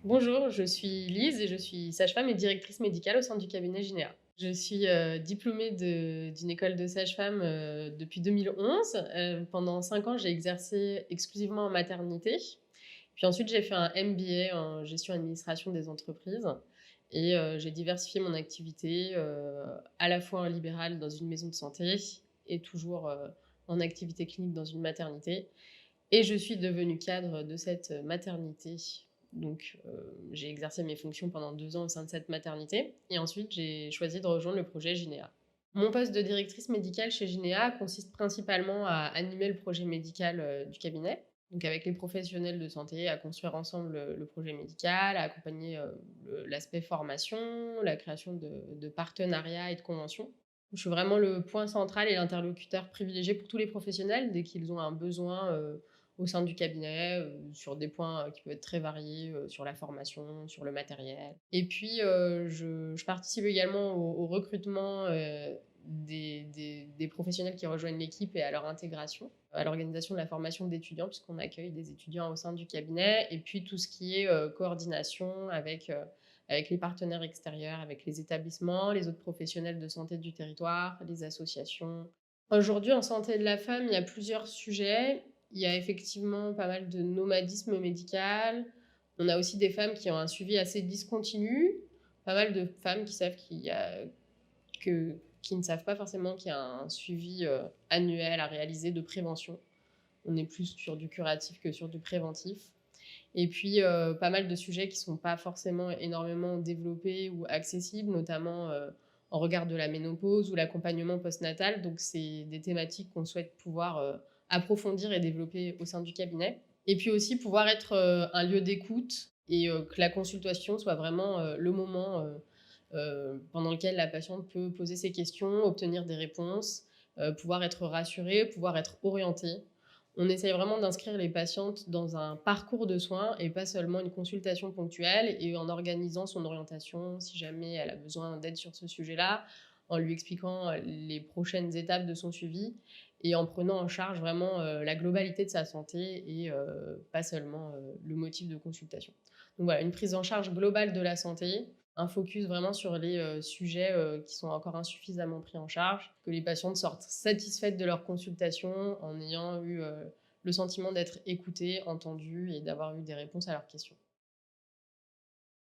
Bonjour, je suis Lise et je suis sage-femme et directrice médicale au sein du cabinet Gynéa. Je suis, diplômée d'une école de sage-femme, depuis 2011. Pendant 5 ans, j'ai exercé exclusivement en maternité. Puis ensuite, j'ai fait un MBA en gestion et administration des entreprises et j'ai diversifié mon activité, à la fois en libéral dans une maison de santé et toujours, en activité clinique dans une maternité. Et je suis devenue cadre de cette maternité. Donc, j'ai exercé mes fonctions pendant 2 ans au sein de cette maternité et ensuite j'ai choisi de rejoindre le projet Gynéa. Mon poste de directrice médicale chez Gynéa consiste principalement à animer le projet médical, du cabinet, donc avec les professionnels de santé, à construire ensemble le projet médical, à accompagner, l'aspect formation, la création de partenariats et de conventions. Je suis vraiment le point central et l'interlocuteur privilégié pour tous les professionnels dès qu'ils ont un besoin, au sein du cabinet, sur des points, qui peuvent être très variés, sur la formation, sur le matériel. Et puis, je participe également au recrutement, des professionnels qui rejoignent l'équipe et à leur intégration, à l'organisation de la formation d'étudiants puisqu'on accueille des étudiants au sein du cabinet et puis tout ce qui est, coordination avec les partenaires extérieurs, avec les établissements, les autres professionnels de santé du territoire, les associations. Aujourd'hui, en santé de la femme, il y a plusieurs sujets. Il y a effectivement pas mal de nomadisme médical. On a aussi des femmes qui ont un suivi assez discontinu. Pas mal de femmes qui savent qu'il y a qui ne savent pas forcément qu'il y a un suivi, annuel à réaliser de prévention. On est plus sur du curatif que sur du préventif. Et puis, pas mal de sujets qui sont pas forcément énormément développés ou accessibles, notamment, en regard de la ménopause ou l'accompagnement postnatal. Donc c'est des thématiques qu'on souhaite pouvoir, approfondir et développer au sein du cabinet. Et puis aussi pouvoir être, un lieu d'écoute et que la consultation soit vraiment, le moment, pendant lequel la patiente peut poser ses questions, obtenir des réponses, pouvoir être rassurée, pouvoir être orientée. On essaye vraiment d'inscrire les patientes dans un parcours de soins et pas seulement une consultation ponctuelle et en organisant son orientation si jamais elle a besoin d'aide sur ce sujet-là, en lui expliquant, les prochaines étapes de son suivi et en prenant en charge vraiment, la globalité de sa santé et pas seulement, le motif de consultation. Donc voilà, une prise en charge globale de la santé, un focus vraiment sur les, sujets, qui sont encore insuffisamment pris en charge, que les patientes sortent satisfaites de leur consultation en ayant eu, le sentiment d'être écoutées, entendues et d'avoir eu des réponses à leurs questions.